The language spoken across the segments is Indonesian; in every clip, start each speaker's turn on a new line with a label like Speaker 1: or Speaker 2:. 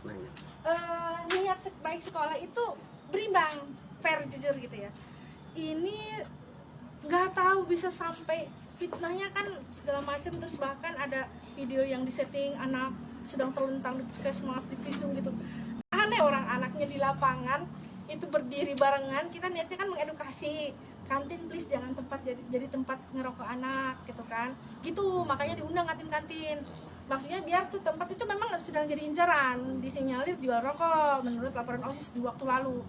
Speaker 1: maknanya?
Speaker 2: Niat baik sekolah itu berimbang, fair, jujur gitu ya. Ini nggak tahu bisa sampai fitnahnya kan segala macam, terus bahkan ada video yang disetting anak sedang terlentang di puskesmas, di visum gitu. Aneh, orang anaknya di lapangan itu berdiri barengan, kita niatnya kan mengedukasi, kantin please jangan tempat jadi tempat ngerokok anak gitu kan, gitu. Makanya diundang kantin-kantin, maksudnya biar tuh tempat itu memang sedang jadi incaran, disinyalir jual rokok menurut laporan OSIS di waktu lalu.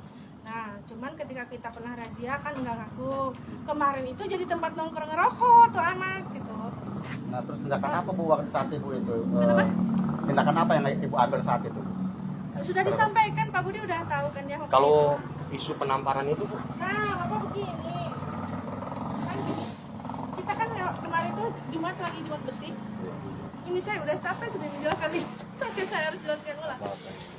Speaker 2: Nah, cuman ketika kita pernah razia kan nggak ngaku. Kemarin itu jadi tempat nongkrong ngerokok tuh anak gitu.
Speaker 1: Nah, terus tindakan apa Bu waktu saat Ibu itu?
Speaker 2: Kenapa?
Speaker 1: Tindakan apa yang Ibu ambil saat itu?
Speaker 2: Sudah disampaikan, Pak Budi udah tahu kan ya.
Speaker 3: Kalau isu penamparan itu Bu?
Speaker 2: Nah, apa begini? Kan gini, kita kan kemarin tuh Jumat bersih. Ini saya udah capek sudah menjelaskan nih, tapi saya harus jelaskan ulang.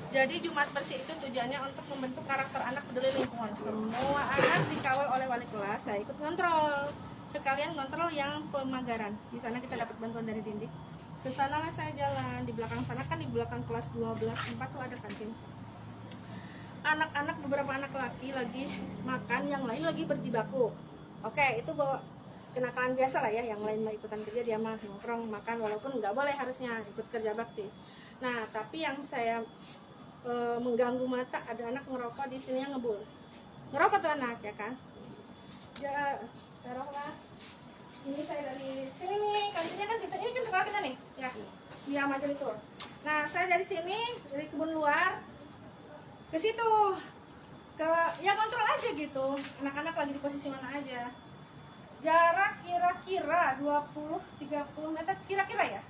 Speaker 2: Jadi Jumat bersih itu tujuannya untuk membentuk karakter anak peduli lingkungan. Semua anak dikawal oleh wali kelas, saya ikut ngontrol. Sekalian ngontrol yang pemagaran. Di sana kita dapat bantuan dari Dindik. Ke sana lah saya jalan, di belakang sana kan di belakang kelas 12 4 tuh ada kantin. Anak-anak, beberapa anak laki lagi makan, yang lain lagi berjibaku. Oke, itu bawa kenakalan biasa lah ya, yang lain mau ikutan kerja, dia mah nongkrong makan, walaupun nggak boleh harusnya ikut kerja bakti. Nah, tapi yang saya mengganggu mata, ada anak ngerokok di sini yang ngebul. Ngerokok tuh anak ya kan? Ya, taruhlah. Ini saya dari sini nih, kantinnya kan situ. Ini kan sekolah kita nih, ya. Di Amajel itu. Nah, saya dari sini, dari kebun luar ke situ. Ya kontrol aja gitu. Anak-anak lagi di posisi mana aja. Jarak kira-kira 20-30 meter kira-kira ya.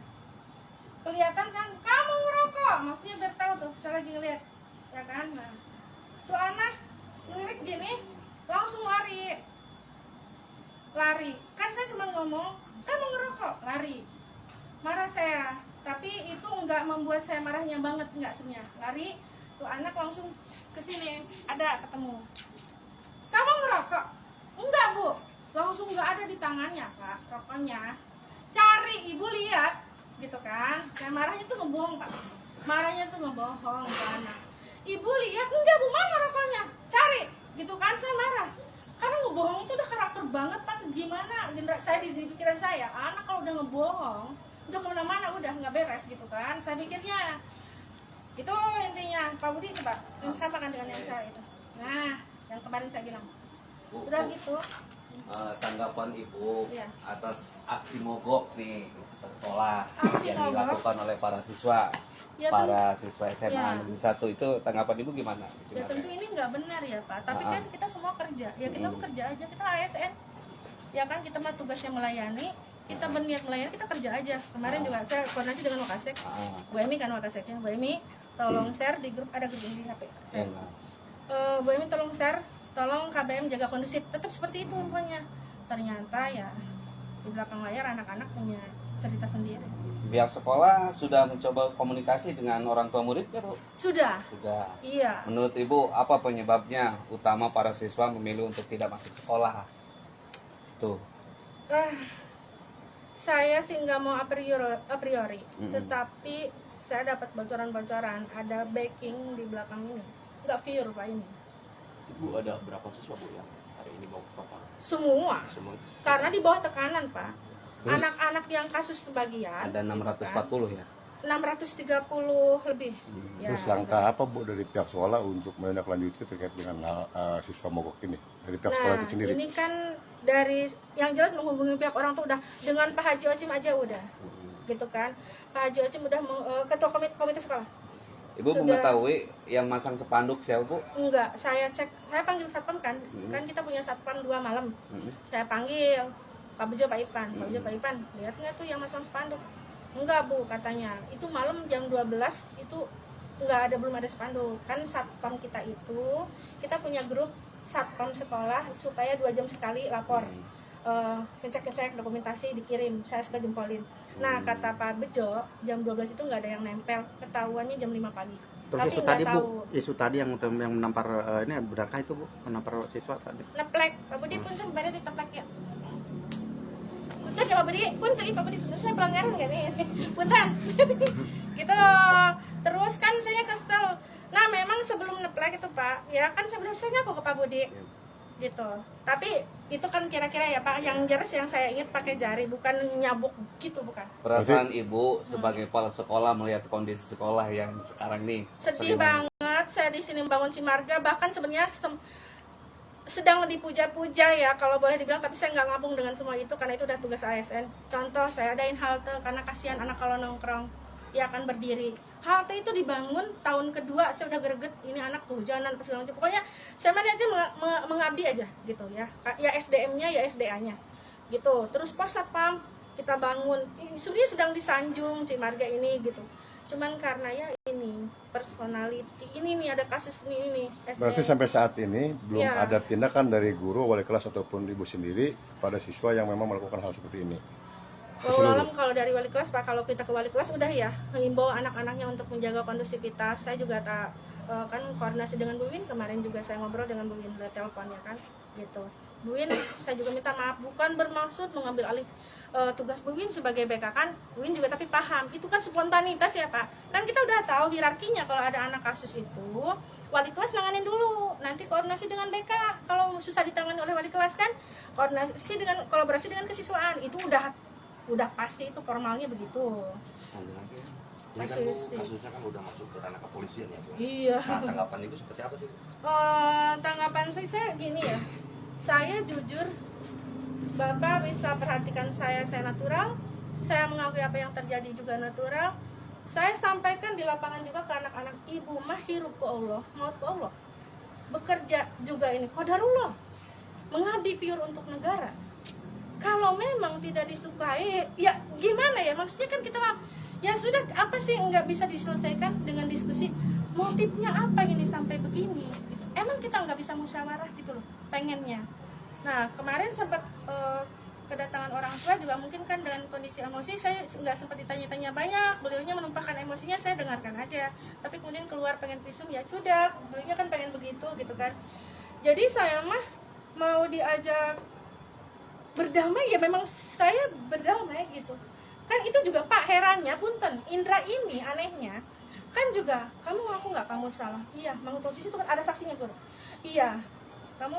Speaker 2: Kelihatan kan, kamu ngerokok, maksudnya biar tahu tuh, saya lagi ngeliat, ya kan. Nah, tuh anak ngelirik gini, langsung lari, kan saya cuma ngomong, kamu ngerokok, lari, marah saya, tapi itu nggak membuat saya marahnya banget, nggak sebenarnya, lari, tuh anak langsung kesini, ada ketemu, kamu ngerokok, enggak Bu, langsung nggak ada di tangannya Pak, rokoknya, cari, Ibu lihat, gitu kan. Saya marahnya tuh ngebohong Pak, marahnya tuh ngebohong ke anak. Ibu lihat, enggak Bu, mana rokoknya, cari, gitu kan. Saya marah karena ngebohong itu udah karakter banget Pak. Gimana saya di pikiran saya, anak kalau udah ngebohong udah kemana-mana, udah nggak beres gitu kan, saya pikirnya. Itu intinya. Pak Budi coba yang sama kan dengan yang saya itu. Nah, yang kemarin saya bilang udah gitu.
Speaker 3: Tanggapan Ibu
Speaker 2: Iya.
Speaker 3: atas aksi mogok nih sekolah
Speaker 2: Aksi
Speaker 3: yang
Speaker 2: mogok
Speaker 3: dilakukan oleh para siswa,
Speaker 2: Ya,
Speaker 3: para siswa SMA
Speaker 2: Ya.
Speaker 3: Negeri 1 itu, tanggapan Ibu gimana?
Speaker 2: Ya tentu ini nggak benar ya Pak, tapi kan kita semua kerja, ya kita bekerja aja, kita ASN, ya kan, kita mah tugasnya melayani, kita berniat melayani, kita kerja aja. Kemarin juga saya koordinasi dengan Wakasek, Bu Emi kan Wakaseknya, Bu Emi tolong share di grup, ada grup di HP saya. Bu Emi tolong share, tolong KBM jaga kondusif, tetap seperti itu pokoknya. Ternyata ya di belakang layar anak-anak punya cerita sendiri.
Speaker 3: Pihak sekolah sudah mencoba komunikasi dengan orang tua murid ya Bu?
Speaker 2: Sudah. Iya.
Speaker 3: Menurut Ibu apa penyebabnya utama para siswa memilih untuk tidak masuk sekolah? Tuh.
Speaker 2: Saya sih nggak mau a priori, tetapi saya dapat bocoran-bocoran, ada backing di belakang ini, nggak pure Pak ini.
Speaker 4: Bu, ada berapa siswa Bu yang hari ini mau ke Bapak?
Speaker 2: Semua. Karena di bawah tekanan Pak.
Speaker 3: Terus,
Speaker 2: anak-anak yang kasus sebagian
Speaker 3: ada 640 ya?
Speaker 2: 630 lebih. Ya,
Speaker 5: Terus langkah apa Bu dari pihak sekolah untuk menindaklanjuti terkait dengan siswa mogok ini dari pihak sekolah itu sendiri?
Speaker 2: Ini kan dari yang jelas menghubungi pihak orang tuh udah, dengan Pak Haji Ocim aja udah, gitu kan. Pak Haji Ocim udah ketua komite sekolah.
Speaker 3: Ibu
Speaker 2: Sudah.
Speaker 3: mengetahui yang masang spanduk siapa Bu?
Speaker 2: Enggak, saya cek, saya panggil satpam kan, kan kita punya satpam 2 malam. Saya panggil Pak Bejo, Pak Ipan, Pak Bejo, Pak Ipan, lihat nggak tuh yang masang spanduk? Enggak Bu, katanya. Itu malam jam 12 itu enggak ada, belum ada spanduk. Kan satpam kita itu, kita punya grup satpam sekolah supaya 2 jam sekali lapor. Ngecek-ngecek dokumentasi dikirim, saya suka jempolin. Nah, kata Pak Bejo, jam 12 itu nggak ada yang nempel, ketahuannya jam 5 pagi.
Speaker 1: Terus
Speaker 2: Tapi
Speaker 1: isu
Speaker 2: nggak
Speaker 1: tadi
Speaker 2: tahu.
Speaker 1: Bu, isu tadi yang menampar ini benarkah itu Bu, menampar siswa tadi?
Speaker 2: Neplek, Pak Budi pun tuh pada diteplek ya. Punten ya Pak Budi, punten Pak Budi, terus saya pelanggaran nggak nih? Punten. Gitu. Terus kan saya kesel. Nah memang sebelum ngeplek itu Pak, ya kan sebenarnya ngaku ke Pak Budi. Gitu. Tapi itu kan kira-kira ya Pak, yang jelas yang saya ingat pakai jari, bukan nyabuk gitu, bukan.
Speaker 3: Perasaan ibu sebagai kepala sekolah melihat kondisi sekolah yang sekarang nih.
Speaker 2: Sedih banget, saya di sini membangun Cimarga, bahkan sebenarnya sedang dipuja-puja ya kalau boleh dibilang, tapi saya nggak ngabung dengan semua itu karena itu udah tugas ASN. Contoh saya adain halte karena kasihan anak kalau nongkrong ya akan berdiri. Halte itu dibangun tahun kedua saya udah greget, ini anak kehujanan apa segala macam. Pokoknya saya niatnya mengabdi aja gitu ya. Ya SDM-nya ya SDA-nya gitu. Terus pos satpam kita bangun. Sebenarnya sedang disanjung Cimarga ini gitu. Cuman karena ya ini personality ini nih ada kasus ini SDM.
Speaker 5: Berarti sampai saat ini belum
Speaker 2: Ya.
Speaker 5: ada tindakan dari guru, wali kelas ataupun ibu sendiri pada siswa yang memang melakukan hal seperti ini.
Speaker 2: Kalau dari wali kelas Pak, kalau kita ke wali kelas udah ya mengimbau anak-anaknya untuk menjaga kondusivitas. Saya juga kan koordinasi dengan Bu Win, kemarin juga saya ngobrol dengan Bu Win lewat telepon ya kan gitu. Bu Win, saya juga minta maaf, bukan bermaksud mengambil alih tugas Bu Win sebagai BK kan. Bu Win juga tapi paham, itu kan spontanitas ya Pak. Kan kita udah tahu hierarkinya, kalau ada anak kasus itu wali kelas nanganin dulu, nanti koordinasi dengan BK. Kalau susah ditangani oleh wali kelas kan koordinasi dengan kolaborasi dengan kesiswaan, itu udah pasti itu formalnya begitu.
Speaker 6: Ini kan Bu, kasusnya kan udah masuk ke ranah kepolisian ya Bu.
Speaker 2: Iya.
Speaker 6: Nah, tanggapan Ibu seperti apa sih?
Speaker 2: Tanggapan saya gini ya, saya jujur, Bapak bisa perhatikan saya natural, saya mengakui apa yang terjadi juga natural. Saya sampaikan di lapangan juga ke anak-anak, ibu mah hirup ke Allah, maut ke Allah. Bekerja juga ini qadarullah, mengabdi pure untuk negara. Kalau memang tidak disukai, ya gimana ya, maksudnya kan kita ya sudah, apa sih nggak bisa diselesaikan dengan diskusi, motifnya apa ini sampai begini gitu. Emang kita nggak bisa musyawarah gitu loh pengennya. Nah kemarin sempat kedatangan orang tua juga, mungkin kan dengan kondisi emosi saya nggak sempat ditanya-tanya banyak, beliaunya menumpahkan emosinya, saya dengarkan aja, tapi kemudian keluar pengen visum, ya sudah, beliaunya kan pengen begitu gitu kan. Jadi saya mah mau diajak berdamai ya memang saya berdamai gitu kan. Itu juga Pak herannya, punten Indra ini anehnya kan juga, kamu ngaku nggak kamu salah? Iya, mengutuk di situ kan ada saksinya Bro. Iya, kamu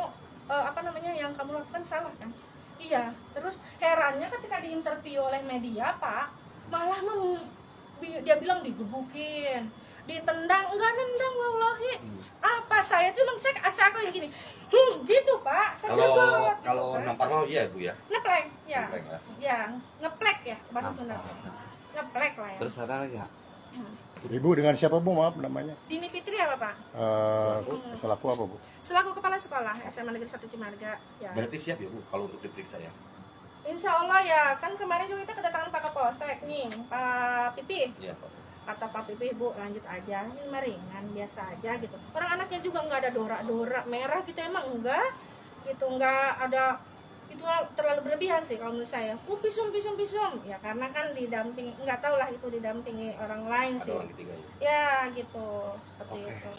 Speaker 2: yang kamu lakukan salah kan? Iya. Terus herannya ketika diinterview oleh media Pak, malah dia bilang digebukin, ditendang, enggak nendang wallahi. Apa saya cuma aku yang gini. Gitu Pak, saya ngegot,
Speaker 6: Kalau
Speaker 2: gitu, Pak.
Speaker 6: nampar mau iya Bu ya.
Speaker 2: Ngeplek ya.
Speaker 6: Ngeplek, ya.
Speaker 2: Ya, ngeplek ya bahasa Sunda. Ngeplek lah ya.
Speaker 3: Bersaudara ya.
Speaker 5: Ibu dengan siapa Bu, maaf namanya?
Speaker 2: Dini Fitri apa Pak?
Speaker 5: Selaku apa Bu?
Speaker 2: Selaku kepala sekolah SMA Negeri 1 Cimarga. Ya.
Speaker 6: Berarti siap ya Bu kalau untuk diperiksa ya.
Speaker 2: Insya Allah ya, kan kemarin juga kita kedatangan Pak Kapolsek nih, Pak Pipi.
Speaker 6: Iya Pak.
Speaker 2: Kata Pak Pipi, Bu lanjut aja, ini mah ringan biasa aja gitu. Orang anaknya juga nggak ada dorak merah gitu, emang enggak gitu, nggak ada, itu terlalu berlebihan sih kalau menurut saya. Pisum ya karena kan didampingi, nggak tahu lah itu didampingi orang lain
Speaker 6: Ada
Speaker 2: sih
Speaker 6: orang ketiga ya.
Speaker 2: ya gitu, seperti
Speaker 6: Oke.
Speaker 2: itu.